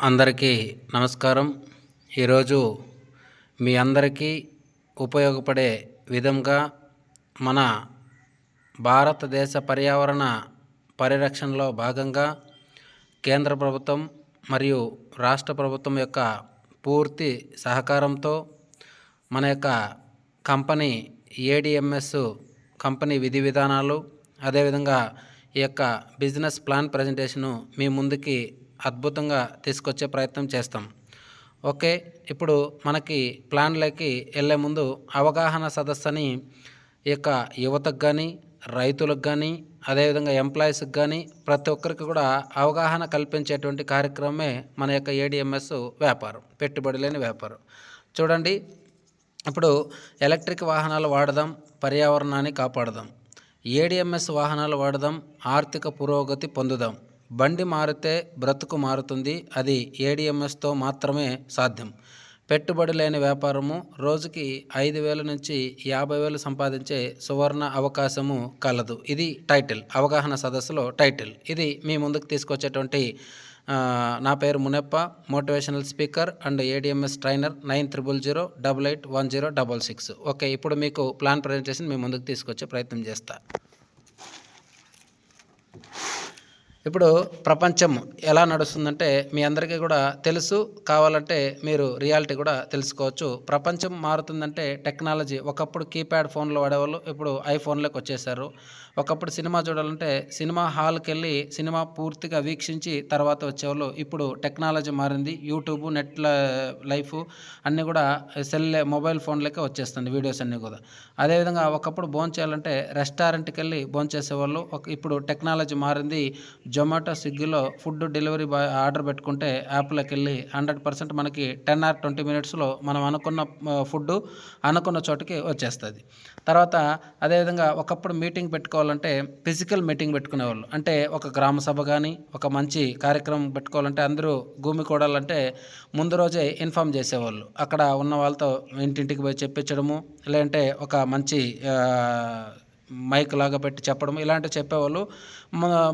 అందరికీ నమస్కారం. ఈరోజు మీ అందరికీ ఉపయోగపడే విధంగా మన భారతదేశ పర్యావరణ పరిరక్షణలో భాగంగా కేంద్ర ప్రభుత్వం మరియు రాష్ట్ర ప్రభుత్వం యొక్క పూర్తి సహకారంతో మన యొక్క కంపెనీ ఏడిఎంఎస్ కంపెనీ విధి విధానాలు, అదేవిధంగా ఈ యొక్క బిజినెస్ ప్లాన్ ప్రజెంటేషను మీ ముందుకి అద్భుతంగా తీసుకొచ్చే ప్రయత్నం చేస్తాం. ఓకే, ఇప్పుడు మనకి ప్లాన్లోకి వెళ్ళే ముందు అవగాహన సదస్సుని ఈ యొక్క యువతకు కానీ, రైతులకు కానీ, అదేవిధంగా ఎంప్లాయీస్కి కానీ ప్రతి ఒక్కరికి కూడా అవగాహన కల్పించేటువంటి కార్యక్రమమే మన యొక్క ఏడిఎంఎస్ వ్యాపారం, పెట్టుబడి లేని వ్యాపారం. చూడండి, ఇప్పుడు ఎలక్ట్రిక్ వాహనాలు వాడదాం, పర్యావరణాన్ని కాపాడదాం. ఏడిఎంఎస్ వాహనాలు వాడదాం, ఆర్థిక పురోగతి పొందుదాం. బండి మారితే బ్రతుకు మారుతుంది, అది ఏడిఎంఎస్తో మాత్రమే సాధ్యం. పెట్టుబడి లేని వ్యాపారము, రోజుకి 5,000 నుంచి 50,000 సంపాదించే సువర్ణ అవకాశము కలదు. ఇది టైటిల్, అవగాహన సదస్సులో టైటిల్. ఇది మీ ముందుకు తీసుకొచ్చేటువంటి నా పేరు Munappa, motivational speaker and ADMS trainer. 9000881066. Okay, ఇప్పుడు మీకు ప్లాన్ ప్రజెంటేషన్ మీ ముందుకు తీసుకొచ్చే ప్రయత్నం చేస్తా. ఇప్పుడు ప్రపంచం ఎలా నడుస్తుందంటే మీ అందరికీ కూడా తెలుసు, కావాలంటే మీరు రియాలిటీ కూడా తెలుసుకోవచ్చు. ప్రపంచం మారుతుందంటే టెక్నాలజీ, ఒకప్పుడు కీప్యాడ్ ఫోన్లు వాడేవాళ్ళు, ఇప్పుడు ఐఫోన్లోకి వచ్చేసారు. ఒకప్పుడు సినిమా చూడాలంటే సినిమా హాల్కి వెళ్ళి సినిమా పూర్తిగా వీక్షించి తర్వాత వచ్చేవాళ్ళు, ఇప్పుడు టెక్నాలజీ మారింది. యూట్యూబ్, నెట్ లైఫ్ అన్నీ కూడా మొబైల్ ఫోన్లకే వచ్చేస్తుంది, వీడియోస్ అన్నీ కూడా. అదేవిధంగా ఒకప్పుడు భోంచేయాలంటే రెస్టారెంట్కి వెళ్ళి భోంచేసేవాళ్ళు, ఇప్పుడు టెక్నాలజీ మారింది. జొమాటో, స్విగ్గీలో ఫుడ్ డెలివరీ బాయ్ ఆర్డర్ పెట్టుకుంటే యాప్లోకి వెళ్ళి 100% మనకి 10 or 20 మినిట్స్లో మనం అనుకున్న ఫుడ్ అనుకున్న చోటుకి వచ్చేస్తుంది. తర్వాత అదేవిధంగా ఒకప్పుడు మీటింగ్ పెట్టుకోవాలంటే ఫిజికల్ మీటింగ్ పెట్టుకునేవాళ్ళు. అంటే ఒక గ్రామ సభ కానీ, ఒక మంచి కార్యక్రమం పెట్టుకోవాలంటే అందరూ గుమికూడాలంటే ముందు రోజే ఇన్ఫామ్ చేసేవాళ్ళు. అక్కడ ఉన్న వాళ్ళతో ఇంటింటికి పోయి చెప్పించడము, లేదంటే ఒక మంచి మైక్ లాగా పెట్టి చెప్పడం, ఇలాంటివి చెప్పేవాళ్ళు.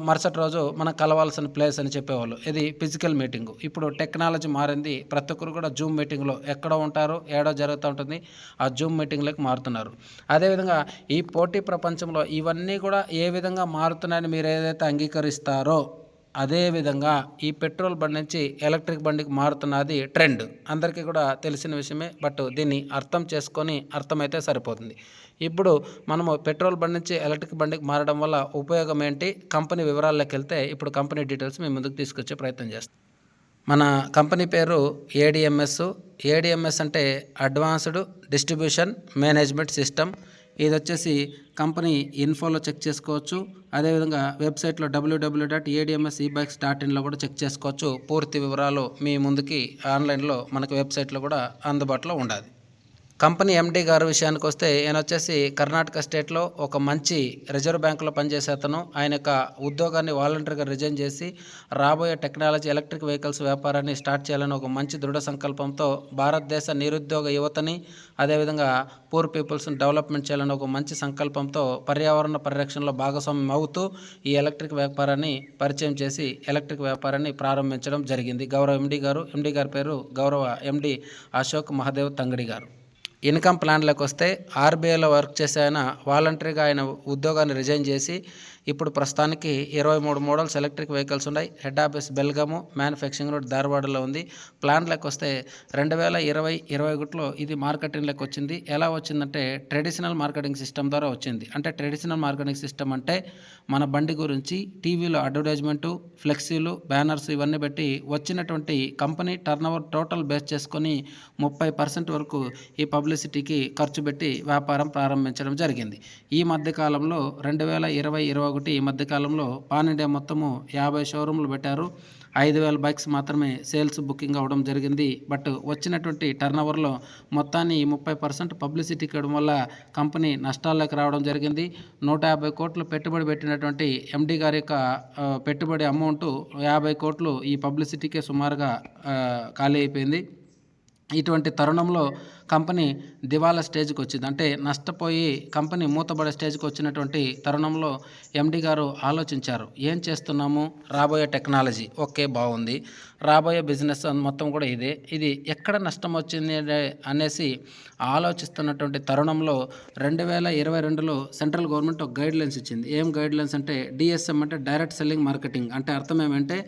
మరుసటి రోజు మనం కలవాల్సిన ప్లేస్ అని చెప్పేవాళ్ళు. ఇది ఫిజికల్ మీటింగు. ఇప్పుడు టెక్నాలజీ మారింది, ప్రతి ఒక్కరు కూడా జూమ్ మీటింగ్లో ఎక్కడో ఉంటారు, ఏడో జరుగుతూ ఉంటుంది, ఆ జూమ్ మీటింగ్లోకి మారుతున్నారు. అదేవిధంగా ఈ పోటీ ప్రపంచంలో ఇవన్నీ కూడా ఏ విధంగా మారుతున్నాయని మీరు ఏదైతే అంగీకరిస్తారో అదేవిధంగా ఈ పెట్రోల్ బండి నుంచి ఎలక్ట్రిక్ బండికి మారుతున్నది ట్రెండ్, అందరికీ కూడా తెలిసిన విషయమే. బట్ దీన్ని అర్థమైతే సరిపోతుంది. ఇప్పుడు మనము పెట్రోల్ బండి నుంచి ఎలక్ట్రిక్ బండికి మారడం వల్ల ఉపయోగం ఏంటి, కంపెనీ వివరాల్లోకి వెళ్తే ఇప్పుడు కంపెనీ డీటెయిల్స్ మేము ముందుకు తీసుకొచ్చే ప్రయత్నం చేస్తాం. మన కంపెనీ పేరు ఏడిఎంఎస్. ఏడిఎంఎస్ అంటే అడ్వాన్స్డ్ డిస్ట్రిబ్యూషన్ మేనేజ్మెంట్ సిస్టమ్. ఇది వచ్చేసి కంపెనీ ఇన్ఫోలో చెక్ చేసుకోవచ్చు. అదేవిధంగా వెబ్సైట్లో www.admsebikes.in కూడా చెక్ చేసుకోవచ్చు. పూర్తి వివరాలు మీ ముందుకి ఆన్లైన్లో మనకి వెబ్సైట్లో కూడా అందుబాటులో ఉండాలి. కంపెనీ ఎండీ గారి విషయానికి వస్తే, ఈయన వచ్చేసి కర్ణాటక స్టేట్లో ఒక మంచి రిజర్వ్ బ్యాంకులో పనిచేసే అతను. ఆయన యొక్క ఉద్యోగాన్ని వాలంటరీగా రిజైన్ చేసి రాబోయే టెక్నాలజీ ఎలక్ట్రిక్ వెహికల్స్ వ్యాపారాన్ని స్టార్ట్ చేయాలని ఒక మంచి దృఢ సంకల్పంతో భారతదేశ నిరుద్యోగ యువతని, అదేవిధంగా పూర్ పీపుల్స్ని డెవలప్మెంట్ చేయాలని ఒక మంచి సంకల్పంతో పర్యావరణ పరిరక్షణలో భాగస్వామ్యం అవుతూ ఈ ఎలక్ట్రిక్ వ్యాపారాన్ని పరిచయం చేసి ఎలక్ట్రిక్ వ్యాపారాన్ని ప్రారంభించడం జరిగింది. గౌరవ ఎండీ గారి పేరు గౌరవ ఎండీ అశోక్ మహాదేవ్ తంగడి గారు. ఇన్కమ్ ప్లాన్లోకి వస్తే ఆర్బీఐలో వర్క్ చేసే ఆయన వాలంటరీగా ఆయన ఉద్యోగాన్ని రిజైన్ చేసి ఇప్పుడు ప్రస్తుతానికి 23 మోడల్స్ ఎలక్ట్రిక్ వెహికల్స్ ఉన్నాయి. హెడ్ ఆఫీస్ బెల్గాము, మ్యానుఫ్యాక్చరింగ్ రోడ్ ధారవాడలో ఉంది. ప్లాన్లోకి వస్తే 2020-21లో ఇది మార్కెటింగ్లోకి వచ్చింది. ఎలా వచ్చిందంటే ట్రెడిషనల్ మార్కెటింగ్ సిస్టమ్ ద్వారా వచ్చింది. అంటే ట్రెడిషనల్ మార్కెటింగ్ సిస్టమ్ అంటే మన బండి గురించి టీవీలో అడ్వర్టైజ్మెంటు, ఫ్లెక్సీలు, బ్యానర్స్ ఇవన్నీ పెట్టి వచ్చినటువంటి కంపెనీ టర్నోవర్ టోటల్ బేస్ చేసుకొని 30% వరకు ఈ పబ్లిసిటీకి ఖర్చు పెట్టి వ్యాపారం ప్రారంభించడం జరిగింది. ఈ మధ్యకాలంలో 2020-21 ఈ మధ్యకాలంలో పాన్ ఇండియా మొత్తము 50 షోరూమ్లు పెట్టారు. 5,000 బైక్స్ మాత్రమే సేల్స్ బుకింగ్ అవ్వడం జరిగింది. బట్ వచ్చినటువంటి టర్నోవర్లో మొత్తాన్ని 30% పబ్లిసిటీ ఇవ్వడం వల్ల కంపెనీ నష్టాల్లోకి రావడం జరిగింది. 150 కోట్లు పెట్టుబడి పెట్టినటువంటి ఎండీ గారి యొక్క పెట్టుబడి అమౌంట్ 50 కోట్లు ఈ పబ్లిసిటీకే సుమారుగా ఖాళీ అయిపోయింది. ఇటువంటి తరుణంలో కంపెనీ దివాలా స్టేజ్కి వచ్చింది. అంటే నష్టపోయి కంపెనీ మూతబడే స్టేజ్కి వచ్చినటువంటి తరుణంలో ఎండి గారు ఆలోచించారు. ఏం చేస్తున్నాము, రాబోయే టెక్నాలజీ ఓకే బాగుంది, రాబోయే బిజినెస్ మొత్తం కూడా ఇదే, ఇది ఎక్కడ నష్టం వచ్చింది అనేసి ఆలోచిస్తున్నటువంటి తరుణంలో 2022లో సెంట్రల్ గవర్నమెంట్ ఒక గైడ్లైన్స్ ఇచ్చింది. ఏం గైడ్లైన్స్ అంటే డిఎస్ఎం అంటే డైరెక్ట్ సెల్లింగ్ మార్కెటింగ్. అంటే అర్థం ఏమంటే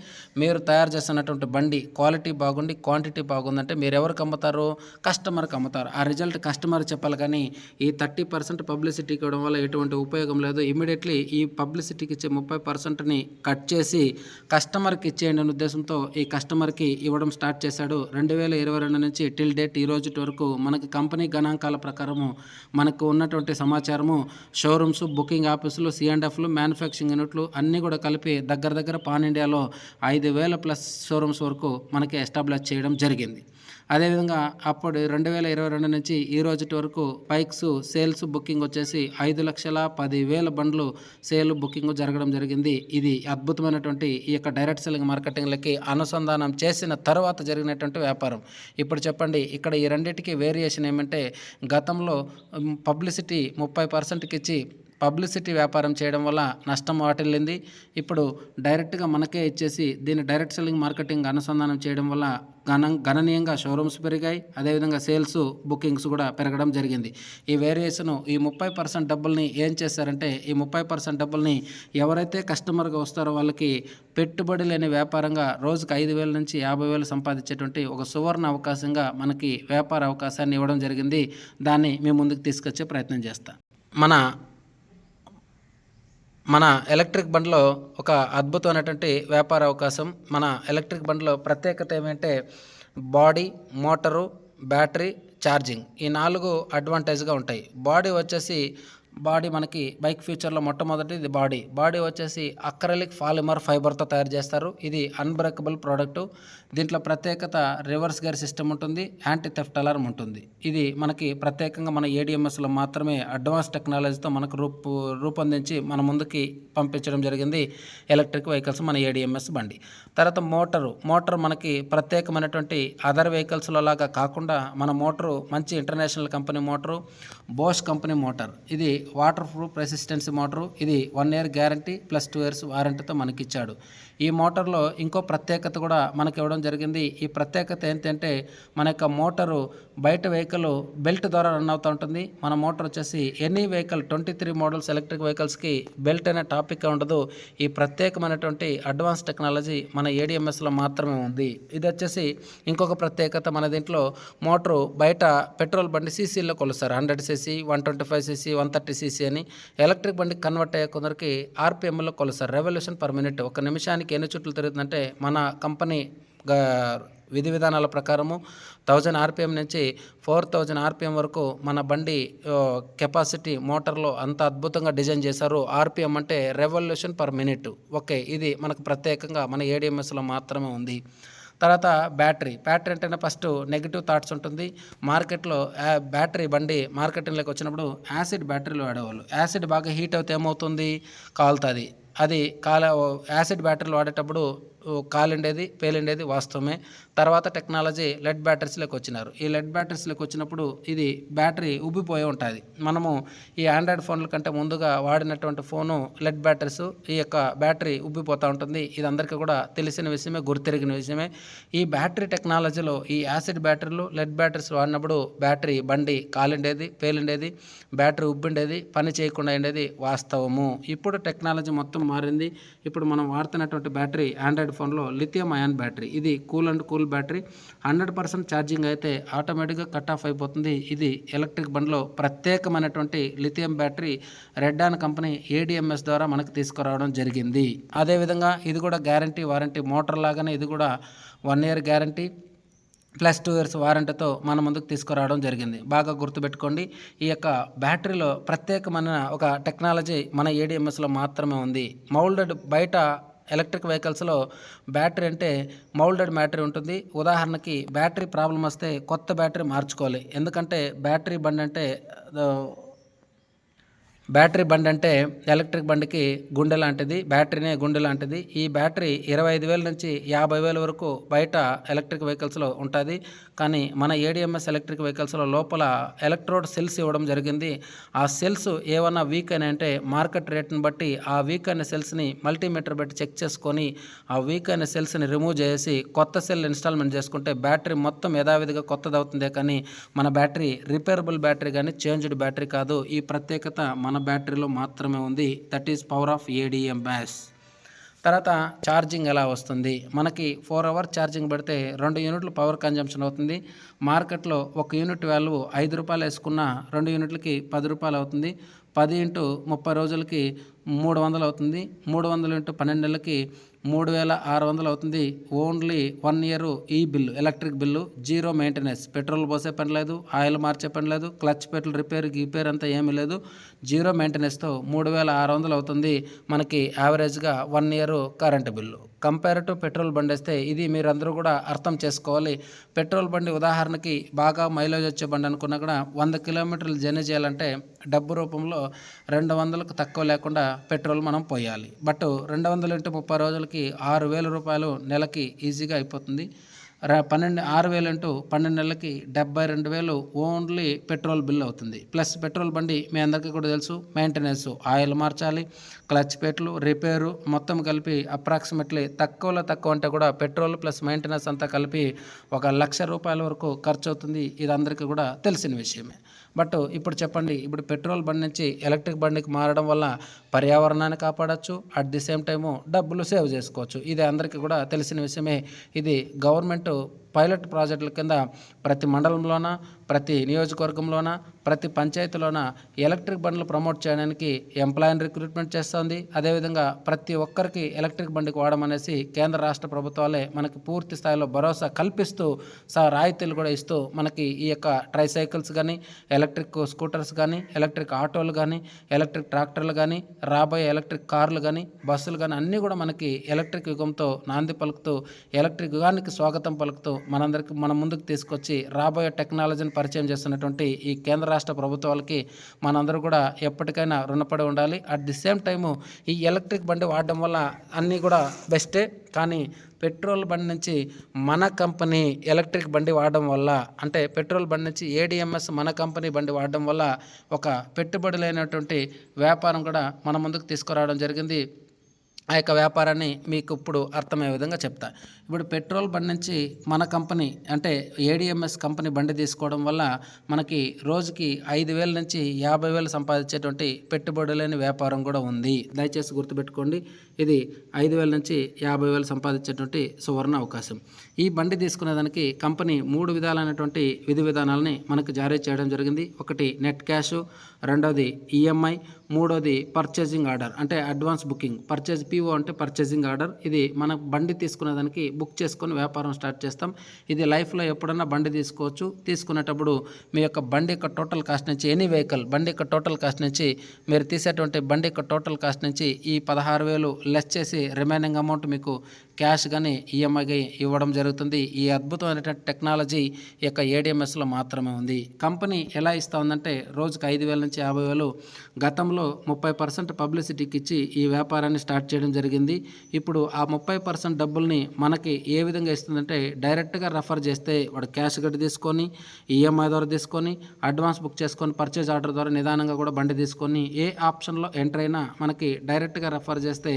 మీరు తయారు చేస్తున్నటువంటి బండి క్వాలిటీ బాగుండి క్వాంటిటీ బాగుందంటే మీరు ఎవరికి అమ్ముతారు, కస్టమర్కి అమ్ముతారు. ఆ రిజల్ట్ కస్టమర్ చెప్పాలి, కానీ ఈ 30% పబ్లిసిటీకి ఇవ్వడం వల్ల ఎటువంటి ఉపయోగం లేదు. ఇమీడియట్లీ ఈ పబ్లిసిటీకి ఇచ్చే 30%ని కట్ చేసి కస్టమర్కి ఇచ్చేయండి అనే ఉద్దేశంతో ఈ కస్టమర్కి ఇవ్వడం స్టార్ట్ చేశాడు. 2022 నుంచి టిల్ డేట్ ఈ రోజు వరకు మనకి కంపెనీ గణాంకాల ప్రకారము మనకు ఉన్నటువంటి సమాచారము షోరూమ్స్, బుకింగ్ ఆఫీసులు, C&Fలు, మ్యానుఫ్యాక్చరింగ్ యూనిట్లు అన్నీ కూడా కలిపి దగ్గర పాన్ ఇండియాలో 5,000+ షోరూమ్స్ వరకు మనకి ఎస్టాబ్లిష్ చేయడం జరిగింది. అదేవిధంగా అప్పుడు 2022 నుంచి ఈ రోజు వరకు బైక్స్ సేల్స్ బుకింగ్ వచ్చేసి 5,10,000 బండ్లు సేల్ బుకింగ్ జరగడం జరిగింది. ఇది అద్భుతమైనటువంటి ఈ యొక్క డైరెక్ట్ సెల్లింగ్ మార్కెటింగ్లకి అనుసంధానం చేసిన తర్వాత జరిగినటువంటి వ్యాపారం. ఇప్పుడు చెప్పండి, ఇక్కడ ఈ రెండింటికి వేరియేషన్ ఏమంటే గతంలో పబ్లిసిటీ 30%కి ఇచ్చి పబ్లిసిటీ వ్యాపారం చేయడం వల్ల నష్టం వాటిల్లింది. ఇప్పుడు డైరెక్ట్గా మనకే ఇచ్చేసి దీన్ని డైరెక్ట్ సెల్లింగ్ మార్కెటింగ్ అనుసంధానం చేయడం వల్ల గణనీయంగా షోరూమ్స్ పెరిగాయి. అదేవిధంగా సేల్స్ బుకింగ్స్ కూడా పెరగడం జరిగింది. ఈ వేరియేషను ఈ 30% డబ్బుల్ని ఏం చేశారంటే ఈ 30% డబ్బుల్ని ఎవరైతే కస్టమర్గా వస్తారో వాళ్ళకి పెట్టుబడి లేని వ్యాపారంగా రోజుకు 5,000 నుంచి 50,000 సంపాదించేటువంటి ఒక సువర్ణ అవకాశంగా మనకి వ్యాపార అవకాశాన్ని ఇవ్వడం జరిగింది. దాన్ని మీ ముందుకు తీసుకొచ్చే ప్రయత్నం చేస్తా. మన ఎలక్ట్రిక్ బండ్లో ఒక అద్భుతమైనటువంటి వ్యాపార అవకాశం. మన ఎలక్ట్రిక్ బండ్లో ప్రత్యేకత ఏమంటే బాడీ, మోటారు, బ్యాటరీ, ఛార్జింగ్ ఈ 4 అడ్వాంటేజ్గా ఉంటాయి. బాడీ మనకి బైక్ ఫ్యూచర్లో మొట్టమొదటిది బాడీ వచ్చేసి అక్రలిక్ పాలిమర్ ఫైబర్తో తయారు చేస్తారు. ఇది అన్బ్రేకబుల్ ప్రోడక్టు. దీంట్లో ప్రత్యేకత రివర్స్ గేర్ సిస్టమ్ ఉంటుంది, యాంటీ థెఫ్ట్ అలారం ఉంటుంది. ఇది మనకి ప్రత్యేకంగా మన ADMSలో మాత్రమే అడ్వాన్స్ టెక్నాలజీతో మనకు రూపొందించి మన ముందుకి పంపించడం జరిగింది ఎలక్ట్రిక్ వెహికల్స్ మన ADMS బండి. తర్వాత మోటార్ మనకి ప్రత్యేకమైనటువంటి అదర్ వెహికల్స్లో లాగా కాకుండా మన మోటారు మంచి international company motor, Bosch company motor. ఇది వాటర్ ప్రూఫ్ రెసిస్టెన్సీ మోటారు. ఇది 1 year గ్యారంటీ ప్లస్ 2 years వారంటీతో మనకిచ్చాడు. ఈ మోటార్లో ఇంకో ప్రత్యేకత కూడా మనకి ఇవ్వడం జరిగింది. ఈ ప్రత్యేకత ఏంటంటే మన యొక్క మోటారు బయట వెహికల్ బెల్ట్ ద్వారా రన్ అవుతూ ఉంటుంది. మన మోటార్ వచ్చేసి ఎనీ వెహికల్ 23 మోడల్స్ ఎలక్ట్రిక్ వెహికల్స్కి బెల్ట్ అనే టాపిక్ ఉండదు. ఈ ప్రత్యేకమైనటువంటి అడ్వాన్స్ టెక్నాలజీ మన ADMSలో మాత్రమే ఉంది. ఇది వచ్చేసి ఇంకొక ప్రత్యేకత. మన దీంట్లో మోటారు బయట పెట్రోల్ బండి సీసీల్లో కొలుస్తారు. 100cc, 125cc, 130cc అని. ఎలక్ట్రిక్ బండికి కన్వర్ట్ అయ్యే కొందరికి RPMలో కొలుస్తారు, రెవల్యూషన్ పర్ మినిట్. ఒక నిమిషానికి ఎన్ని చుట్లు తిరుగుతుందంటే మన కంపెనీ విధి విధానాల ప్రకారము 1000 RPM నుంచి 4000 RPM వరకు మన బండి కెపాసిటీ మోటార్లో అంత అద్భుతంగా డిజైన్ చేశారు. RPM అంటే రెవల్యూషన్ పర్ మినిట్. ఓకే, ఇది మనకు ప్రత్యేకంగా మన ADMSలో మాత్రమే ఉంది. తర్వాత బ్యాటరీ అంటేనే ఫస్ట్ నెగిటివ్ థాట్స్ ఉంటుంది. మార్కెట్లో బ్యాటరీ బండి మార్కెటింగ్లోకి వచ్చినప్పుడు యాసిడ్ బ్యాటరీలు వాడేవాళ్ళు. యాసిడ్ బాగా హీట్ అవుతే ఏమవుతుంది, కాలుతుంది. అది యాసిడ్ బ్యాటరీలు వాడేటప్పుడు కాలిండేది, పేలిండేది వాస్తవమే. తర్వాత టెక్నాలజీ లెడ్ బ్యాటరీస్లోకి వచ్చినారు. ఈ లెడ్ బ్యాటరీస్లోకి వచ్చినప్పుడు ఇది బ్యాటరీ ఉబ్బిపోయి ఉంటుంది. మనము ఈ ఆండ్రాయిడ్ ఫోన్ల కంటే ముందుగా వాడినటువంటి ఫోను లెడ్ బ్యాటరీస్, ఈ యొక్క బ్యాటరీ ఉబ్బిపోతూ ఉంటుంది. ఇది అందరికీ కూడా తెలిసిన విషయమే, గుర్తిరిగిన విషయమే. ఈ బ్యాటరీ టెక్నాలజీలో ఈ యాసిడ్ బ్యాటరీలు, లెడ్ బ్యాటరీస్ వాడినప్పుడు బ్యాటరీ బండి కాలిండేది, పేలిండేది, బ్యాటరీ ఉబ్బిండేది, పని చేయకుండా ఉండేది వాస్తవము. ఇప్పుడు టెక్నాలజీ మొత్తం మారింది. ఇప్పుడు మనం వాడుతున్నటువంటి బ్యాటరీ ఆండ్రాయిడ్ ఫోన్లో లిథియం అయాన్ బ్యాటరీ. ఇది కూల్ బ్యాటరీ. 100% ఛార్జింగ్ అయితే ఆటోమేటిక్గా కట్ ఆఫ్ అయిపోతుంది. ఇది ఎలక్ట్రిక్ బండ్లో ప్రత్యేకమైనటువంటి lithium battery red on company ADMS ద్వారా మనకు తీసుకురావడం జరిగింది. అదేవిధంగా ఇది కూడా గ్యారంటీ వారంటీ మోటార్ లాగానే ఇది కూడా 1 year గ్యారంటీ ప్లస్ 2 years వారంటీతో మన ముందుకు తీసుకురావడం జరిగింది. బాగా గుర్తుపెట్టుకోండి, ఈ యొక్క బ్యాటరీలో ప్రత్యేకమైన ఒక టెక్నాలజీ మన ADMSలో మాత్రమే ఉంది. మౌల్డెడ్ బయట ఎలక్ట్రిక్ వెహికల్స్లో బ్యాటరీ అంటే మౌల్డెడ్ బ్యాటరీ ఉంటుంది. ఉదాహరణకి బ్యాటరీ ప్రాబ్లం వస్తే కొత్త బ్యాటరీ మార్చుకోవాలి. ఎందుకంటే బ్యాటరీ బండి అంటే బ్యాటరీ బండి అంటే ఎలక్ట్రిక్ బండికి గుండె లాంటిది, బ్యాటరీనే గుండె లాంటిది. ఈ బ్యాటరీ 25,000 నుంచి 50,000 వరకు బయట ఎలక్ట్రిక్ వెహికల్స్‌లో ఉంటాది. కానీ మన ఏడీఎంఎస్ ఎలక్ట్రిక్ వెహికల్స్‌లో లోపల ఎలక్ట్రోడ్ సెల్స్ ఇవ్వడం జరిగింది. ఆ సెల్స్ ఏవన్నా వీక్ అయినాయంటే మార్కెట్ రేట్‌ని బట్టి ఆ వీక్ అయిన సెల్స్‌ని మల్టీమీటర్ పెట్టి చెక్ చేసుకొని ఆ వీక్ అయిన సెల్స్‌ని రిమూవ్ చేసి కొత్త సెల్ ఇన్‌స్టాల్‌మెంట్ చేసుకుంటే బ్యాటరీ మొత్తం యథావిధిగా కొత్తదవుతుందే కానీ మన బ్యాటరీ రిపేరబుల్ బ్యాటరీ గానీ, చేంజ్డ్ బ్యాటరీ కాదు. ఈ ప్రత్యేకత మన బ్యాటరీలో మాత్రమే ఉంది. That is power of ADMS. తర్వాత ఛార్జింగ్ ఎలా వస్తుంది? మనకి 4 అవర్స్ ఛార్జింగ్ పెడితే 2 యూనిట్లు పవర్ కన్జంప్షన్ అవుతుంది. మార్కెట్‌లో ఒక యూనిట్ వాల్యూ రూ. 5 వేసుకున్న 2 యూనిట్లకి రూ. 10 అవుతుంది. 10 ఇంటూ 30 రోజులకి 300 అవుతుంది. 300 ఇంటూ 12 నెలలకి 3,600 అవుతుంది. ఓన్లీ 1 ఇయర్ ఈ bill, electric bill, zero maintenance. Petrol పోసే పని లేదు, ఆయిల్ మార్చే పని లేదు, క్లచ్ పెట్ల రిపేర్ అంతా ఏమీ లేదు. జీరో మెయింటెనెన్స్‌తో 3,600 అవుతుంది. మనకి యావరేజ్‌గా 1 year current bill. Compare to petrol బండేస్తే ఇది మీరందరూ కూడా అర్థం చేసుకోవాలి. పెట్రోల్ బండి ఉదాహరణకి బాగా మైలేజ్ వచ్చే బండి అనుకున్నా కూడా 100 కిలోమీటర్లు జర్నీ చేయాలంటే డబ్బు రూపంలో 200కు తక్కువ లేకుండా పెట్రోల్ మనం పోయాలి. బట్ 200 ఇంటూ 30 రోజులకి రూ. 6,000 నెలకి ఈజీగా అయిపోతుంది. 6,000 ఇంటూ 12 నెలలకి 72,000 ఓన్లీ పెట్రోల్ బిల్ అవుతుంది. ప్లస్ పెట్రోల్ బండి మీ అందరికీ కూడా తెలుసు, మెయింటెనెన్స్, ఆయిల్ మార్చాలి, క్లచ్ పెట్లు, రిపేరు మొత్తం కలిపి అప్రాక్సిమేట్లీ తక్కువలో తక్కువ అంటే కూడా పెట్రోల్ ప్లస్ మెయింటెనెన్స్ అంతా కలిపి ₹1,00,000 వరకు ఖర్చు అవుతుంది. ఇది అందరికీ కూడా తెలిసిన విషయమే. బట్ ఇప్పుడు చెప్పండి, ఇప్పుడు పెట్రోల్ బండి నుంచి ఎలక్ట్రిక్ బండికి మారడం వల్ల పర్యావరణాన్ని కాపాడొచ్చు, అట్ ది సేమ్ టైము డబ్బులు సేవ్ చేసుకోవచ్చు. ఇది అందరికీ కూడా తెలిసిన విషయమే. ఇది గవర్నమెంట్ పైలట్ ప్రాజెక్టుల కింద ప్రతి మండలంలోన, ప్రతి నియోజకవర్గంలోన, ప్రతి పంచాయతీలోన ఎలక్ట్రిక్ బండ్లు ప్రమోట్ చేయడానికి ఎంప్లాయీని రిక్రూట్మెంట్ చేస్తుంది. అదేవిధంగా ప్రతి ఒక్కరికి ఎలక్ట్రిక్ బండికి వాడమనేసి కేంద్ర రాష్ట్ర ప్రభుత్వాలే మనకి పూర్తి స్థాయిలో భరోసా కల్పిస్తూ రాయితీలు కూడా ఇస్తూ మనకి ఈ యొక్క ట్రైసైకిల్స్ కానీ, ఎలక్ట్రిక్ స్కూటర్స్ కానీ, ఎలక్ట్రిక్ ఆటోలు కానీ, ఎలక్ట్రిక్ ట్రాక్టర్లు కానీ, రాబోయే ఎలక్ట్రిక్ కార్లు కానీ, బస్సులు కానీ అన్నీ కూడా మనకి ఎలక్ట్రిక్ యుగంతో నాంది పలుకుతూ, ఎలక్ట్రిక్ యుగానికి స్వాగతం పలుకుతూ మన ముందుకు తీసుకొచ్చి రాబోయే టెక్నాలజీని పరిచయం చేస్తున్నటువంటి ఈ కేంద్ర రాష్ట్ర ప్రభుత్వాలకి మనందరూ కూడా ఎప్పటికైనా రుణపడి ఉండాలి. అట్ ది సేమ్ టైము ఈ ఎలక్ట్రిక్ బండి వాడడం వల్ల అన్నీ కూడా బెస్టే. కానీ పెట్రోల్ బండి నుంచి మన కంపెనీ ఎలక్ట్రిక్ బండి వాడడం వల్ల, అంటే పెట్రోల్ బండి నుంచి ఏడీఎంఎస్ మన కంపెనీ బండి వాడడం వల్ల ఒక పెట్టుబడి లేనటువంటి వ్యాపారం కూడా మన ముందుకు తీసుకురావడం జరిగింది. ఆ యొక్క వ్యాపారాన్ని మీకు ఇప్పుడు అర్థమయ్యే విధంగా చెప్తా. ఇప్పుడు పెట్రోల్ బండి నుంచి మన కంపెనీ అంటే ఏడీఎంఎస్ కంపెనీ బండి తీసుకోవడం వల్ల మనకి రోజుకి 5,000 నుంచి 50,000 సంపాదించేటువంటి పెట్టుబడి లేని వ్యాపారం కూడా ఉంది. దయచేసి గుర్తుపెట్టుకోండి, ఇది 5,000 నుంచి 50,000 సంపాదించేటువంటి సువర్ణ అవకాశం. ఈ బండి తీసుకునేదానికి కంపెనీ 3 విధాలైనటువంటి విధి విధానాలని మనకు జారీ చేయడం జరిగింది. ఒకటి నెట్ క్యాషు, రెండవది ఈఎంఐ, మూడోది పర్చేజింగ్ ఆర్డర్ అంటే అడ్వాన్స్ బుకింగ్. పర్చేజ్ పీఓ అంటే పర్చేజింగ్ ఆర్డర్. ఇది మన బండి తీసుకునేదానికి బుక్ చేసుకొని వ్యాపారం స్టార్ట్ చేస్తాం. ఇది లైఫ్లో ఎప్పుడన్నా బండి తీసుకోవచ్చు. తీసుకునేటప్పుడు మీ యొక్క బండి యొక్క టోటల్ కాస్ట్ నుంచి ఎనీ వెహికల్ బండి యొక్క టోటల్ కాస్ట్ నుంచి మీరు తీసేటువంటి బండి యొక్క టోటల్ కాస్ట్ నుంచి ఈ 16,000 లెస్ చేసి రిమైనింగ్ అమౌంట్ మీకు క్యాష్ కానీ ఈఎంఐ ఇవ్వడం జరుగుతుంది. ఈ అద్భుతమైనటువంటి టెక్నాలజీ ఈ యొక్క ఏడీఎంఎస్లో మాత్రమే ఉంది. కంపెనీ ఎలా ఇస్తూ ఉందంటే రోజుకు 5,000 నుంచి 50,000 గతంలో 30% పబ్లిసిటీకి ఇచ్చి ఈ వ్యాపారాన్ని స్టార్ట్ చేయడం జరిగింది. ఇప్పుడు ఆ 30% డబ్బుల్ని మనకి ఏ విధంగా ఇస్తుందంటే డైరెక్ట్గా రెఫర్ చేస్తే వాడు క్యాష్ గట్టి తీసుకొని, ఈఎంఐ ద్వారా తీసుకొని, అడ్వాన్స్ బుక్ చేసుకొని, పర్చేజ్ ఆర్డర్ ద్వారా నిదానంగా కూడా బండి తీసుకొని ఏ ఆప్షన్లో ఎంటర్ అయినా మనకి డైరెక్ట్గా రెఫర్ చేస్తే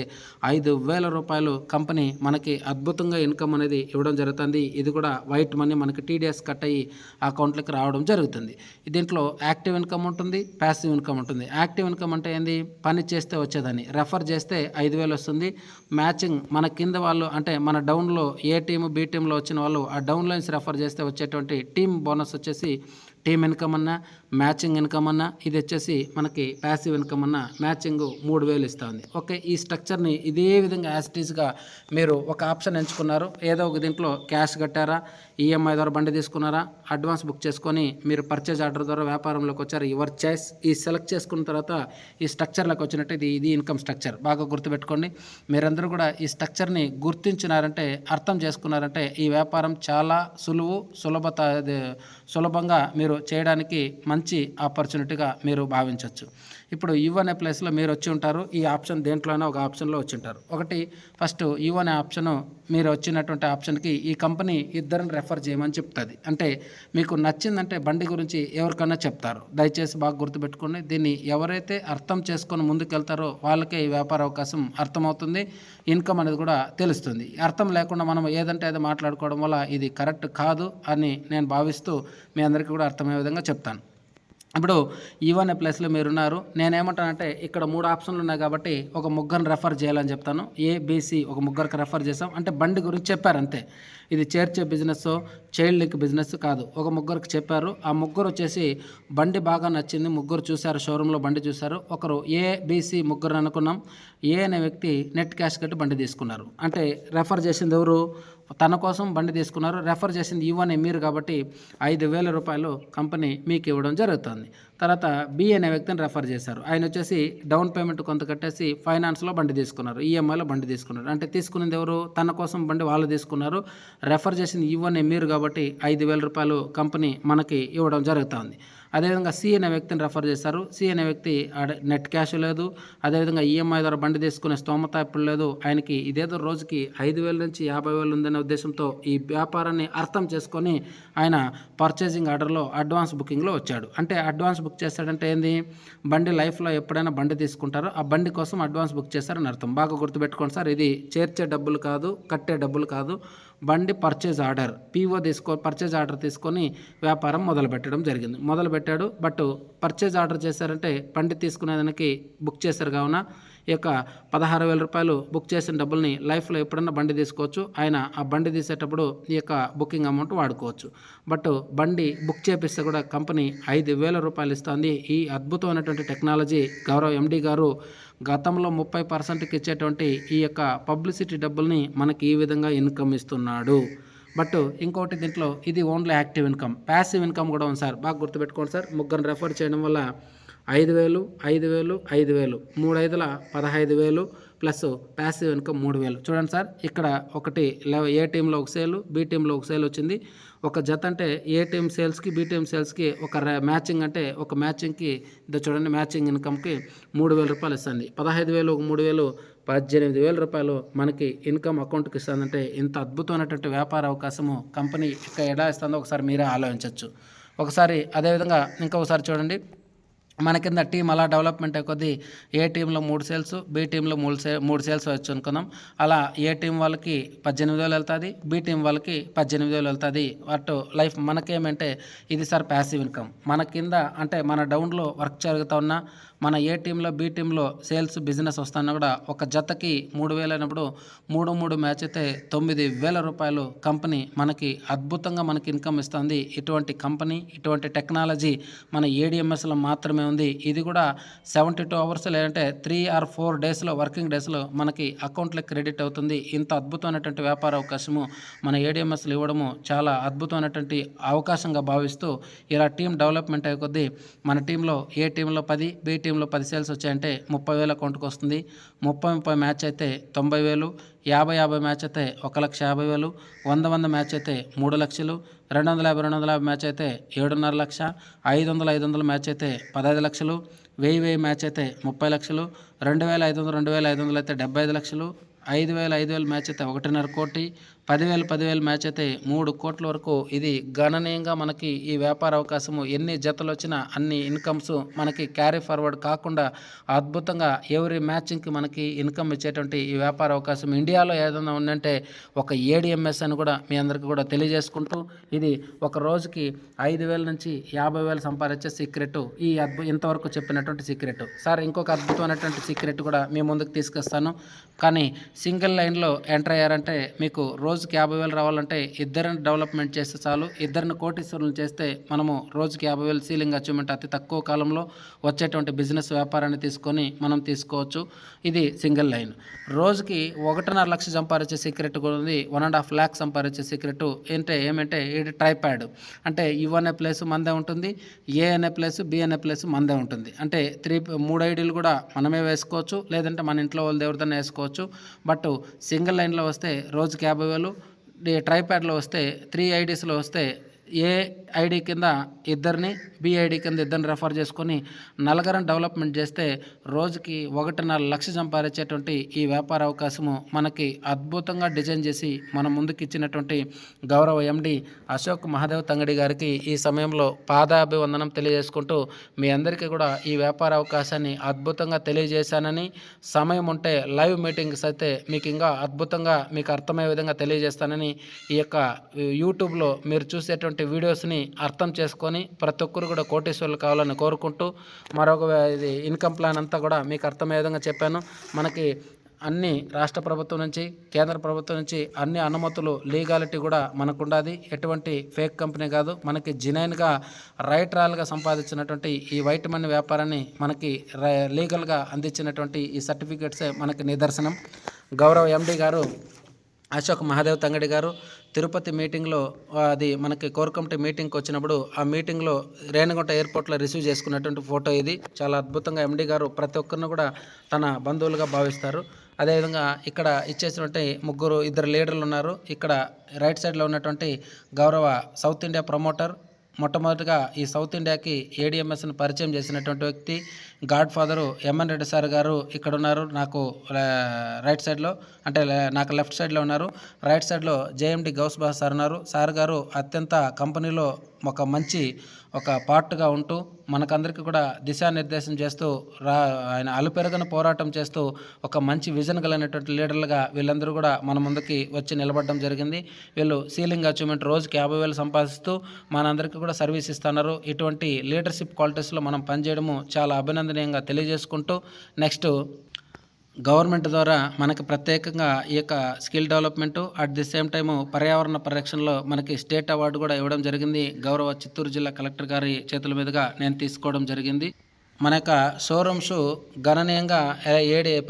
₹5,000 కంపెనీ మనకి అద్భుతంగా ఇన్కమ్ అనేది ఇవ్వడం జరుగుతుంది. ఇది కూడా వైట్ మనీ మనకి టీడీఎస్ కట్ అయ్యి అకౌంట్లోకి రావడం జరుగుతుంది. దీంట్లో యాక్టివ్ ఇన్కమ్ ఉంటుంది, ప్యాసివ్ ఇన్కమ్ ఉంటుంది. యాక్టివ్ ఇన్కమ్ అంటే ఏంది? పని చేస్తే వచ్చేదాన్ని. రెఫర్ చేస్తే 5,000 వస్తుంది. మ్యాచింగ్ మన కింద వాళ్ళు అంటే మన డౌన్లో ఏ టీము బి టీంలో వచ్చిన వాళ్ళు ఆ డౌన్ లైన్స్ రెఫర్ చేస్తే వచ్చేటువంటి టీమ్ బోనస్ వచ్చేసి టీమ్ ఇన్కమ్ అన్నా, మ్యాచింగ్ ఇన్కమ్ అన్నా, ఇది వచ్చేసి మనకి ప్యాసివ్ ఇన్కమ్ అన్నా మ్యాచింగ్ 3,000 ఇస్తుంది. ఓకే, ఈ స్ట్రక్చర్ని ఇదే విధంగా యాస్టీస్గా మీరు ఒక ఆప్షన్ ఎంచుకున్నారు. ఏదో ఒక దీంట్లో క్యాష్ కట్టారా, ఈఎంఐ ద్వారా బండి తీసుకున్నారా, అడ్వాన్స్ బుక్ చేసుకొని మీరు పర్చేజ్ ఆర్డర్ ద్వారా వ్యాపారంలోకి వచ్చారు. Your choice. ఈ సెలెక్ట్ చేసుకున్న తర్వాత ఈ స్ట్రక్చర్లోకి వచ్చినట్టు ఇది ఇన్కమ్ స్ట్రక్చర్. బాగా గుర్తుపెట్టుకోండి. మీరందరూ కూడా ఈ స్ట్రక్చర్ని గుర్తించినారంటే, అర్థం చేసుకున్నారంటే ఈ వ్యాపారం చాలా సులభంగా మీరు చేయడానికి మంచి ఆపర్చునిటీగా మీరు భావించవచ్చు. ఇప్పుడు యు అనే ప్లేస్లో మీరు వచ్చి ఉంటారు. ఈ ఆప్షన్ దేంట్లోనో ఒక ఆప్షన్లో వచ్చి ఉంటారు. ఒకటి ఫస్ట్ యు అనే ఆప్షను మీరు వచ్చినటువంటి ఆప్షన్కి ఈ కంపెనీ ఇద్దరిని రెఫర్ చేయమని చెప్తుంది. అంటే మీకు నచ్చిందంటే బండి గురించి ఎవరికైనా చెప్తారు. దయచేసి బాగా గుర్తుపెట్టుకోండి. దీన్ని ఎవరైతే అర్థం చేసుకొని ముందుకెళ్తారో వాళ్ళకే ఈ వ్యాపార అవకాశం అర్థమవుతుంది. ఇన్కమ్ అనేది కూడా తెలుస్తుంది. అర్థం లేకుండా మనం ఏదంటే అది మాట్లాడుకోవడం వల్ల ఇది కరెక్ట్ కాదు అని నేను భావిస్తూ మీ అందరికీ కూడా అర్థమయ్యే విధంగా చెప్తాను. ఇప్పుడు ఈవన్ ప్లస్లో మీరున్నారు. నేనేమంటానంటే ఇక్కడ 3 ఆప్షన్లు ఉన్నాయి కాబట్టి ఒక ముగ్గురిని రెఫర్ చేయాలని చెప్తాను. ఏబిసి ఒక ముగ్గురికి రెఫర్ చేసాం. అంటే బండి గురించి చెప్పారు అంతే. ఇది చేర్చే బిజినెస్, చైల్డ్ లింక్ బిజినెస్ కాదు. ఒక ముగ్గురికి చెప్పారు. ఆ ముగ్గురు వచ్చేసి బండి బాగా నచ్చింది. ముగ్గురు చూశారు, షోరూంలో బండి చూశారు. ఒకరు ఏబిసి ముగ్గురు అనుకున్నాం. ఏ అనే వ్యక్తి నెట్ క్యాష్ కట్టి బండి తీసుకున్నారు. అంటే రెఫర్ చేసింది ఎవరు? తన కోసం బండి తీసుకున్నారు. రెఫర్ చేసింది ఇవ్వని మీరు కాబట్టి 5,000 రూపాయలు కంపెనీ మీకు ఇవ్వడం జరుగుతుంది. తర్వాత బి అనే వ్యక్తిని రెఫర్ చేశారు. ఆయన వచ్చేసి డౌన్ పేమెంట్ కొంత కట్టేసి ఫైనాన్స్లో బండి తీసుకున్నారు, ఈఎంఐలో బండి తీసుకున్నారు. అంటే తీసుకునేది ఎవరు? తన కోసం బండి వాళ్ళు తీసుకున్నారు. రెఫర్ చేసింది ఇవ్వని మీరు కాబట్టి 5,000 రూపాయలు కంపెనీ మనకి ఇవ్వడం జరుగుతుంది. అదేవిధంగా సి అనే వ్యక్తిని రెఫర్ చేశారు. సి అనే వ్యక్తి నెట్ క్యాష్ లేదు, అదేవిధంగా ఈఎంఐ ద్వారా బండి తీసుకునే స్తోమత ఇప్పుడు లేదు. ఆయనకి ఇదేదో రోజుకి 5,000 నుంచి 50,000 ఉందనే ఉద్దేశంతో ఈ వ్యాపారాన్ని అర్థం చేసుకొని ఆయన పర్చేసింగ్ ఆర్డర్లో అడ్వాన్స్ బుకింగ్లో వచ్చాడు. అంటే అడ్వాన్స్ బుక్ చేశాడంటే ఏంది? బండి లైఫ్లో ఎప్పుడైనా బండి తీసుకుంటారో ఆ బండి కోసం అడ్వాన్స్ బుక్ చేశారని అర్థం. బాగా గుర్తుపెట్టుకోండి సార్, ఇది చేర్చే డబ్బులు కాదు, కట్టే డబ్బులు కాదు. బండి పర్చేజ్ ఆర్డర్ పర్చేజ్ ఆర్డర్ తీసుకొని వ్యాపారం మొదలుపెట్టడం జరిగింది. మొదలుపెట్టాడు. బట్ పర్చేజ్ ఆర్డర్ చేశారంటే బండి తీసుకునేదానికి బుక్ చేశారు కావున ఈ యొక్క 16,000 రూపాయలు బుక్ చేసిన డబ్బుల్ని లైఫ్లో ఎప్పుడన్నా బండి తీసుకోవచ్చు. ఆయన ఆ బండి తీసేటప్పుడు ఈ యొక్క బుకింగ్ అమౌంట్ వాడుకోవచ్చు. బట్ బండి బుక్ చేపిస్తే కూడా కంపెనీ 5,000 రూపాయలు ఇస్తుంది. ఈ అద్భుతమైనటువంటి టెక్నాలజీ గౌరవ ఎండి గారు గతంలో 30%కి ఇచ్చేటువంటి ఈ యొక్క పబ్లిసిటీ డబ్బుల్ని మనకి ఈ విధంగా ఇన్కమ్ ఇస్తున్నాడు. బట్ ఇంకోటి దీంట్లో ఇది only active income. Passive income కూడా ఉంది సార్. బాగా గుర్తుపెట్టుకోండి సార్. ముగ్గురిని రెఫర్ చేయడం వల్ల 5,000, 5,000, 5,000, 3 5ల 15,000 ప్లస్ ప్యాసివ్ ఇన్కమ్ 3,000. చూడండి సార్, ఇక్కడ ఒకటి ఏ టీంలో ఒక సేలు, బి టీంలో ఒక సేల్ వచ్చింది. ఒక జత అంటే ఏ టీం సేల్స్కి, బి టీం సేల్స్కి ఒక మ్యాచింగ్ అంటే ఒక మ్యాచింగ్కి చూడండి మ్యాచింగ్ ఇన్కమ్కి 3,000 రూపాయలు ఇస్తుంది. 15,000 3,000 18,000 రూపాయలు మనకి ఇన్కమ్ అకౌంట్కి ఇస్తుందంటే ఇంత అద్భుతమైనటువంటి వ్యాపార అవకాశము కంపెనీ ఇక్కడ ఎలా ఇస్తుందో ఒకసారి మీరే ఆలోచించవచ్చు. ఒకసారి అదేవిధంగా ఇంకొకసారి చూడండి, మన కింద టీం అలా డెవలప్మెంట్ కొద్దీ ఏ టీంలో 3 సేల్స్, బి టీంలో 3 సేల్స్ వచ్చు అనుకుందాం. అలా ఏ టీం వాళ్ళకి 18,000 వెళ్తుంది, బి టీం వాళ్ళకి 18,000 వెళ్తుంది. అటు లైఫ్ మనకేమంటే ఇది సార్ ప్యాసివ్ ఇన్కమ్. మన కింద అంటే మన డౌన్లో వర్క్ జరుగుతూ ఉన్నా మన ఏ టీంలో బి టీంలో సేల్స్ బిజినెస్ వస్తున్నా కూడా ఒక జతకి 3,000 అయినప్పుడు 3 మ్యాచ్ అయితే 9,000 రూపాయలు కంపెనీ మనకి అద్భుతంగా మనకి ఇన్కమ్ ఇస్తుంది. ఇటువంటి కంపెనీ, ఇటువంటి టెక్నాలజీ మన ఏడిఎంఎస్లో మాత్రమే ఉంది. ఇది కూడా 72 అవర్స్ లేదంటే 3 or 4 డేస్లో వర్కింగ్ డేస్లో మనకి అకౌంట్లో క్రెడిట్ అవుతుంది. ఇంత అద్భుతమైనటువంటి వ్యాపార అవకాశము మన ఏడిఎంఎస్లో ఇవ్వడము చాలా అద్భుతమైనటువంటి అవకాశంగా భావిస్తూ ఇలా టీం డెవలప్మెంట్ అయ్యే కొద్దీ మన టీంలో ఏ టీంలో 10, బి టీంలో 10 సేల్స్ వచ్చాయంటే 30,000 అకౌంట్కి వస్తుంది. 30 మ్యాచ్ అయితే 90,000, 50 మ్యాచ్ అయితే 1,50,000, 100 మ్యాచ్ అయితే 3 లక్షలు, 250 మ్యాచ్ అయితే 7.5 లక్ష, 500 మ్యాచ్ అయితే 15 లక్షలు, 1000 మ్యాచ్ అయితే 30 లక్షలు, 2,500 అయితే 75 లక్షలు, 5,000 మ్యాచ్ అయితే 1.5 కోటి, 10,000 మ్యాచ్ అయితే 3 కోట్ల వరకు ఇది గణనీయంగా మనకి ఈ వ్యాపార అవకాశము ఎన్ని జతలు వచ్చినా అన్ని ఇన్కమ్స్ మనకి క్యారీ ఫార్వర్డ్ కాకుండా అద్భుతంగా ఎవరి మ్యాచింగ్కి మనకి ఇన్కమ్ ఇచ్చేటువంటి ఈ వ్యాపార అవకాశం ఇండియాలో ఏదైనా ఉందంటే ఒక ఏడిఎంఎస్ అని కూడా మీ అందరికీ కూడా తెలియజేసుకుంటూ ఇది ఒక రోజుకి 5,000 నుంచి 50,000 సంపాదించే సీక్రెట్ ఈ ఇంతవరకు చెప్పినటువంటి సీక్రెట్. సార్ ఇంకొక అద్భుతమైనటువంటి సీక్రెట్ కూడా మీ ముందుకు తీసుకొస్తాను. కానీ సింగిల్ లైన్లో ఎంటర్ అయ్యారంటే మీకు రోజుకి 50,000 రావాలంటే ఇద్దరిని డెవలప్మెంట్ చేస్తే చాలు. ఇద్దరిని కోటీశ్వరులను చేస్తే మనము రోజుకి 50,000 సీలింగ్ అచీవ్మెంట్ అతి తక్కువ కాలంలో వచ్చేటువంటి బిజినెస్ వ్యాపారాన్ని తీసుకొని మనం తీసుకోవచ్చు. ఇది సింగిల్ లైన్. రోజుకి 1.5 లక్ష సంపాదించే సీక్రెట్ కూడా ఉంది. 1.5 lakh సంపాదించే సీక్రెట్ ఏమంటే ఇది ట్రైప్యాడ్. అంటే యు అనే ప్లేస్ మందే ఉంటుంది, ఏ అనే ప్లేస్, బి అనే ప్లేస్ మందే ఉంటుంది. అంటే 3 ఐడీలు కూడా మనమే వేసుకోవచ్చు, లేదంటే మన ఇంట్లో వాళ్ళు ఎవరిదైనా వేసుకోవచ్చు. బట్ సింగిల్ లైన్లో వస్తే రోజుకి 50,000, ట్రైప్యాడ్లో వస్తే 3 ఐడీస్లో వస్తే ఏ ఐడి కింద ఇద్దరిని, బీఐడి కింద ఇద్దరిని రెఫర్ చేసుకొని నలుగురిని డెవలప్మెంట్ చేస్తే రోజుకి 1.5 లక్ష సంపాదించేటువంటి ఈ వ్యాపార అవకాశము మనకి అద్భుతంగా డిజైన్ చేసి మన ముందుకు ఇచ్చినటువంటి గౌరవ ఎండి అశోక్ మహాదేవ్ తంగడి గారికి ఈ సమయంలో పాదాభివందనం తెలియజేసుకుంటూ మీ అందరికీ కూడా ఈ వ్యాపార అవకాశాన్ని అద్భుతంగా తెలియజేశానని, సమయం ఉంటే లైవ్ మీటింగ్స్ అయితే మీకు ఇంకా అద్భుతంగా మీకు అర్థమయ్యే విధంగా తెలియజేస్తానని, ఈ యొక్క యూట్యూబ్లో మీరు చూసేటువంటి వీడియోస్ని అర్థం చేసుకొని ప్రతి ఒక్కరు కూడా కోటీశ్వరులు కావాలని కోరుకుంటూ మరొక ఇది ఇన్కమ్ ప్లాన్ అంతా కూడా మీకు అర్థమయ్యే విధంగా చెప్పాను. మనకి అన్ని రాష్ట్ర ప్రభుత్వం నుంచి, కేంద్ర ప్రభుత్వం నుంచి అన్ని అనుమతులు, లీగాలిటీ కూడా మనకు ఉండాది. ఎటువంటి ఫేక్ కంపెనీ కాదు, మనకి జెన్యూన్గా రైట్రాల్గా సంపాదించినటువంటి ఈ వైట్ మనీ వ్యాపారాన్ని మనకి లీగల్గా అందించినటువంటి ఈ సర్టిఫికేట్సే మనకి నిదర్శనం. గౌరవ ఎండి గారు అశోక్ మహాదేవ్ తంగడి గారు తిరుపతి మీటింగ్లో అది మనకి కోర్ కమిటీ మీటింగ్కి వచ్చినప్పుడు ఆ మీటింగ్లో రేణిగుంట ఎయిర్పోర్ట్లో రిసీవ్ చేసుకున్నటువంటి ఫోటో ఇది. చాలా అద్భుతంగా ఎండి గారు ప్రతి ఒక్కరిని కూడా తన బంధువులుగా భావిస్తారు. అదేవిధంగా ఇక్కడ ఇచ్చేసినటువంటి ఇద్దరు లీడర్లు ఉన్నారు. ఇక్కడ రైట్ సైడ్లో ఉన్నటువంటి గౌరవ సౌత్ ఇండియా ప్రమోటర్, మొట్టమొదటిగా ఈ సౌత్ ఇండియాకి ఏడిఎంఎస్ని పరిచయం చేసినటువంటి వ్యక్తి god father MN Reddy sir గారు ఇక్కడ ఉన్నారు. నాకు రైట్ సైడ్లో అంటే నాకు లెఫ్ట్ సైడ్లో ఉన్నారు. రైట్ సైడ్లో జేఎండి గౌస్ బాస్ సార్ ఉన్నారు. సార్ గారు అత్యంత కంపెనీలో ఒక మంచి పార్ట్గా ఉంటూ మనకందరికీ కూడా దిశానిర్దేశం చేస్తూ ఆయన అలుపెరగని పోరాటం చేస్తూ ఒక మంచి విజన్ కలిగినటువంటి లీడర్లుగా వీళ్ళందరూ కూడా మన ముందుకి వచ్చి నిలబడడం జరిగింది. వీళ్ళు సీలింగ్ అచీవ్మెంట్ రోజుకి 50,000 సంపాదిస్తూ మనందరికీ కూడా సర్వీస్ ఇస్తున్నారు. ఇటువంటి లీడర్షిప్ క్వాలిటీస్లో మనం పనిచేయడము చాలా అభినందనీయంగా తెలియజేసుకుంటూ నెక్స్ట్ గవర్నమెంట్ ద్వారా మనకి ప్రత్యేకంగా ఈ యొక్క skill development at the same time పర్యావరణ పరిరక్షణలో మనకి స్టేట్ అవార్డు కూడా ఇవ్వడం జరిగింది. గౌరవ చిత్తూరు జిల్లా కలెక్టర్ గారి చేతుల మీదుగా నేను తీసుకోవడం జరిగింది. మన యొక్క షోరూమ్స్ గణనీయంగా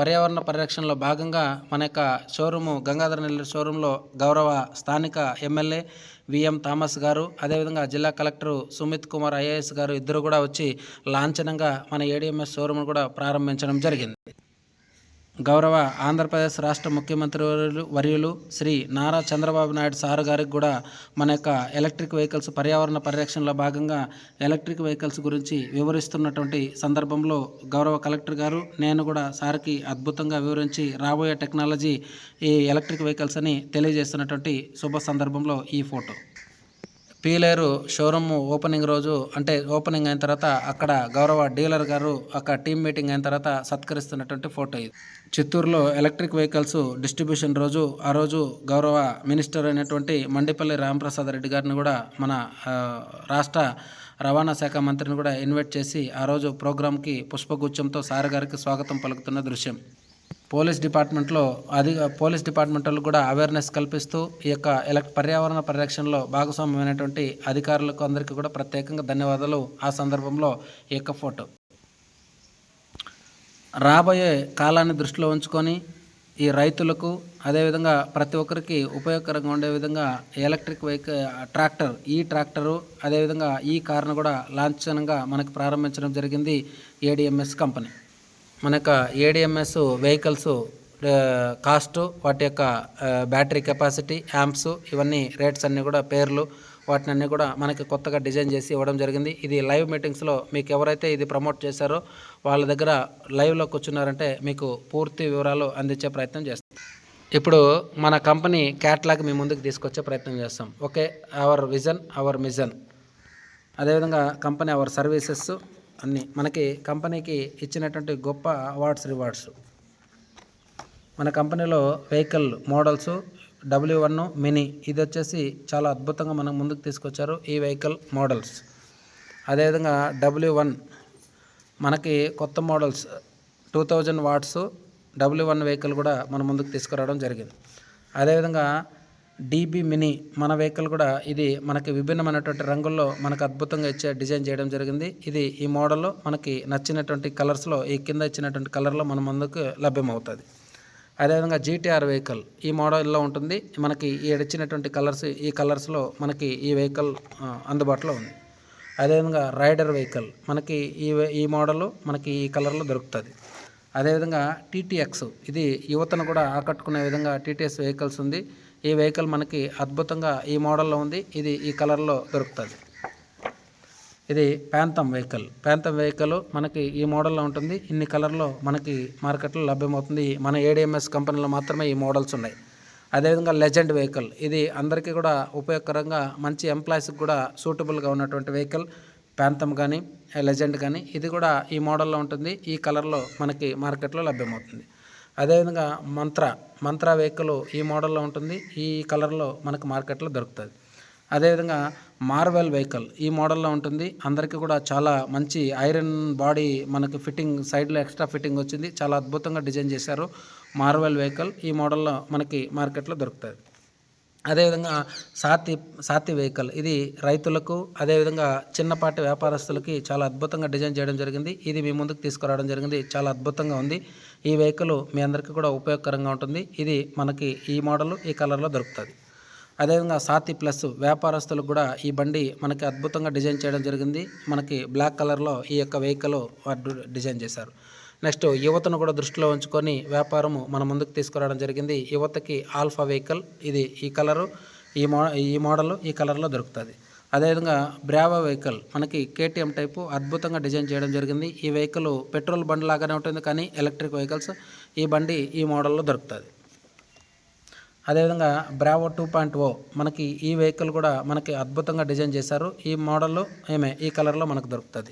పర్యావరణ పరిరక్షణలో భాగంగా మన యొక్క షోరూము గంగాధర నెల్లూరు షోరూంలో గౌరవ స్థానిక ఎమ్మెల్యే విఎం థామస్ గారు, అదేవిధంగా జిల్లా కలెక్టరు సుమిత్ కుమార్ ఐఏఎస్ గారు ఇద్దరు కూడా వచ్చి లాంఛనంగా మన ఏడిఎంఎస్ షోరూమ్ను కూడా ప్రారంభించడం జరిగింది. గౌరవ ఆంధ్రప్రదేశ్ రాష్ట్ర ముఖ్యమంత్రి వర్యులు శ్రీ నారా చంద్రబాబు నాయుడు సార్ గారికి కూడా మన యొక్క ఎలక్ట్రిక్ వెహికల్స్ పర్యావరణ పరిరక్షణలో భాగంగా ఎలక్ట్రిక్ వెహికల్స్ గురించి వివరిస్తున్నటువంటి సందర్భంలో గౌరవ కలెక్టర్ గారు నేను కూడా సార్కి అద్భుతంగా వివరించి రాబోయే టెక్నాలజీ ఈ ఎలక్ట్రిక్ వెహికల్స్ అని తెలియజేస్తున్నటువంటి శుభ సందర్భంలో ఈ ఫోటో. పీలేరు షోరూమ్ ఓపెనింగ్ రోజు అంటే ఓపెనింగ్ అయిన తర్వాత అక్కడ గౌరవ డీలర్ గారు అక్కడ టీమ్ మీటింగ్ అయిన తర్వాత సత్కరిస్తున్నటువంటి ఫోటో ఇది. చిత్తూరులో ఎలక్ట్రిక్ వెహికల్స్ డిస్ట్రిబ్యూషన్ రోజు ఆ రోజు గౌరవ మినిస్టర్ అయినటువంటి మండిపల్లి రామప్రసాద్ రెడ్డి గారిని కూడా మన రాష్ట్ర రవాణా శాఖ మంత్రిని కూడా ఇన్వైట్ చేసి ఆ రోజు ప్రోగ్రాంకి పుష్పగుచ్చంతో సార్ గారికి స్వాగతం పలుకుతున్న దృశ్యం. పోలీస్ డిపార్ట్మెంట్లో కూడా అవేర్నెస్ కల్పిస్తూ ఈ యొక్క పర్యావరణ పరిరక్షణలో భాగస్వామ్యమైనటువంటి అధికారులకు అందరికీ కూడా ప్రత్యేకంగా ధన్యవాదాలు. ఆ సందర్భంలో ఈ యొక్క ఫోటో. రాబోయే కాలాన్ని దృష్టిలో ఉంచుకొని ఈ రైతులకు అదేవిధంగా ప్రతి ఒక్కరికి ఉపయోగకరంగా ఉండే విధంగా ఎలక్ట్రిక్ వెహికల్ ట్రాక్టరు అదేవిధంగా ఈ కార్ను కూడా లాంఛనంగా మనకు ప్రారంభించడం జరిగింది ఏడిఎంఎస్ కంపెనీ. మన యొక్క ఏడిఎంఎస్ వెహికల్స్ కాస్టు, వాటి యొక్క బ్యాటరీ కెపాసిటీ, యాంప్స్, ఇవన్నీ రేట్స్ అన్నీ కూడా పేర్లు వాటిని అన్నీ కూడా మనకి కొత్తగా డిజైన్ చేసి ఇవ్వడం జరిగింది. ఇది లైవ్ మీటింగ్స్లో మీకు ఎవరైతే ఇది ప్రమోట్ చేశారో వాళ్ళ దగ్గర లైవ్లో కూర్చున్నారంటే మీకు పూర్తి వివరాలు అందించే ప్రయత్నం చేస్తాం. ఇప్పుడు మన కంపెనీ క్యాట్లాగ్ మీ ముందుకు తీసుకొచ్చే ప్రయత్నం చేస్తాం. ఓకే, అవర్ విజన్, అవర్ మిజన్, అదేవిధంగా కంపెనీ అవర్ సర్వీసెస్ అన్నీ మనకి కంపెనీకి ఇచ్చినటువంటి గొప్ప రివార్డ్స్. మన కంపెనీలో వెహికల్ మోడల్స్ W1 మినీ ఇది వచ్చేసి చాలా అద్భుతంగా మనం ముందుకు తీసుకొచ్చారు ఈ వెహికల్ మోడల్స్. అదేవిధంగా W1 మనకి కొత్త మోడల్స్ 2000 వాట్స్ W1 వెహికల్ కూడా మన ముందుకు తీసుకురావడం జరిగింది. అదేవిధంగా DB మినీ మన వెహికల్ కూడా ఇది మనకి విభిన్నమైనటువంటి రంగుల్లో మనకు అద్భుతంగా డిజైన్ చేయడం జరిగింది. ఇది ఈ మోడల్లో మనకి నచ్చినటువంటి కలర్స్లో ఈ కింద ఇచ్చినటువంటి కలర్లో మన ముందుకు లభ్యమవుతుంది. అదేవిధంగా GTR వెహికల్ ఈ మోడల్లో ఉంటుంది. మనకి ఇచ్చినటువంటి ఈ కలర్స్లో మనకి ఈ వెహికల్ అందుబాటులో ఉంది. అదేవిధంగా రైడర్ వెహికల్ మనకి ఈ మోడల్ మనకి ఈ కలర్లో దొరుకుతుంది. అదేవిధంగా TTX ఇది యువతను కూడా ఆకట్టుకునే విధంగా TTS వెహికల్స్ ఉంది. ఈ వెహికల్ మనకి అద్భుతంగా ఈ మోడల్లో ఉంది. ఇది ఈ కలర్లో దొరుకుతుంది. ఇది ప్యాంథమ్ వెహికల్ మనకి ఈ మోడల్లో ఉంటుంది. ఇన్ని కలర్లో మనకి మార్కెట్లో లభ్యమవుతుంది. మన ఏడిఎంఎస్ కంపెనీలో మాత్రమే ఈ మోడల్స్ ఉన్నాయి. అదేవిధంగా లెజెండ్ వెహికల్, ఇది అందరికీ కూడా ఉపయోగకరంగా మంచి ఎంప్లాయీస్కి కూడా సూటబుల్గా ఉన్నటువంటి వెహికల్. ప్యాంథమ్ కానీ లెజెండ్ కానీ ఇది కూడా ఈ మోడల్లో ఉంటుంది. ఈ కలర్లో మనకి మార్కెట్లో లభ్యమవుతుంది. అదేవిధంగా మంత్రా వెహికల్ ఈ మోడల్లో ఉంటుంది. ఈ కలర్లో మనకు మార్కెట్లో దొరుకుతుంది. అదేవిధంగా మార్వెల్ వెహికల్ ఈ మోడల్లో ఉంటుంది. అందరికీ కూడా చాలా మంచి ఐరన్ బాడీ మనకి ఫిట్టింగ్, సైడ్లో ఎక్స్ట్రా ఫిట్టింగ్ వచ్చింది. చాలా అద్భుతంగా డిజైన్ చేశారు. మార్వెల్ వెహికల్ ఈ మోడల్లో మనకి మార్కెట్లో దొరుకుతుంది. అదేవిధంగా సాతి వెహికల్, ఇది రైతులకు అదేవిధంగా చిన్నపాటి వ్యాపారస్తులకి చాలా అద్భుతంగా డిజైన్ చేయడం జరిగింది. ఇది మీ ముందుకు తీసుకురావడం జరిగింది. చాలా అద్భుతంగా ఉంది. ఈ వెహికల్ మీ అందరికీ కూడా ఉపయోగకరంగా ఉంటుంది. ఇది మనకి ఈ మోడల్ ఈ కలర్లో దొరుకుతుంది. అదేవిధంగా సాతి ప్లస్ వ్యాపారస్తులకు కూడా ఈ బండి మనకి అద్భుతంగా డిజైన్ చేయడం జరిగింది. మనకి బ్లాక్ కలర్లో ఈ యొక్క వెహికల్ డిజైన్ చేశారు. నెక్స్ట్ యువతను కూడా దృష్టిలో ఉంచుకొని వ్యాపారము మన ముందుకు తీసుకురావడం జరిగింది. యువతకి ఆల్ఫా వెహికల్, ఇది ఈ కలరు ఈ మోడల్ ఈ కలర్లో దొరుకుతుంది. అదేవిధంగా బ్రావో వెహికల్ మనకి కేటీఎం టైపు అద్భుతంగా డిజైన్ చేయడం జరిగింది. ఈ వెహికల్ పెట్రోల్ బండి లాగానే ఉంటుంది, కానీ ఎలక్ట్రిక్ వెహికల్స్. ఈ బండి ఈ మోడల్లో దొరుకుతుంది. అదేవిధంగా బ్రావో 2.0 మనకి ఈ వెహికల్ కూడా మనకి అద్భుతంగా డిజైన్ చేశారు. ఈ మోడల్లో ఈ కలర్లో మనకు దొరుకుతుంది.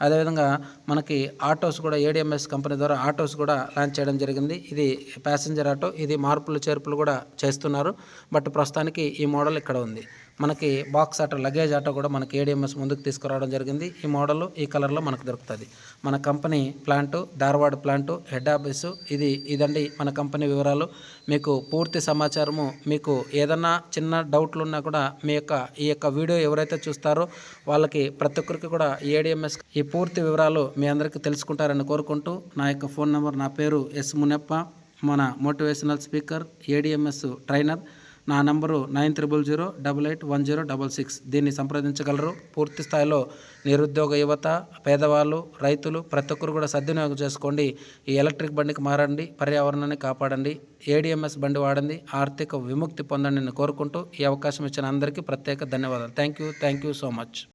అదేవిధంగా మనకి ఆటోస్ కూడా ఏడిఎంఎస్ కంపెనీ ద్వారా ఆటోస్ కూడా లాంచ్ చేయడం జరిగింది. ఇది ప్యాసింజర్ ఆటో, ఇది మార్పులు చేర్పులు కూడా చేస్తున్నారు. బట్ ప్రస్తుతానికి ఈ మోడల్ ఇక్కడ ఉంది. మనకి బాక్స్ ఆటో, లగేజ్ ఆటో కూడా మనకి ఏడిఎంఎస్ ముందుకు తీసుకురావడం జరిగింది. ఈ మోడల్ ఈ కలర్లో మనకు దొరుకుతుంది. మన company plant Dharwad plant, head office ఇదండి మన కంపెనీ వివరాలు. మీకు పూర్తి సమాచారము, మీకు ఏదన్నా చిన్న డౌట్లు ఉన్నా కూడా ఈ యొక్క వీడియో ఎవరైతే చూస్తారో వాళ్ళకి ప్రతి ఒక్కరికి కూడా ఏడిఎంఎస్ ఈ పూర్తి వివరాలు మీ అందరికీ తెలుసుకుంటారని కోరుకుంటూ, నా యొక్క ఫోన్ నెంబర్, నా పేరు ఎస్ మునప్ప, మన మోటివేషనల్ స్పీకర్, ఏడిఎంఎస్ ట్రైనర్. నా నంబరు 9000881066. దీన్ని సంప్రదించగలరు. పూర్తి స్థాయిలో నిరుద్యోగ యువత, పేదవాళ్ళు, రైతులు ప్రతి ఒక్కరు కూడా సద్వినియోగం చేసుకోండి. ఈ ఎలక్ట్రిక్ బండికి మారండి, పర్యావరణాన్ని కాపాడండి, ఏడిఎంఎస్ బండి వాడండి, ఆర్థిక విముక్తి పొందండి అని కోరుకుంటూ ఈ అవకాశం ఇచ్చిన అందరికీ ప్రత్యేక ధన్యవాదాలు. Thank you so much.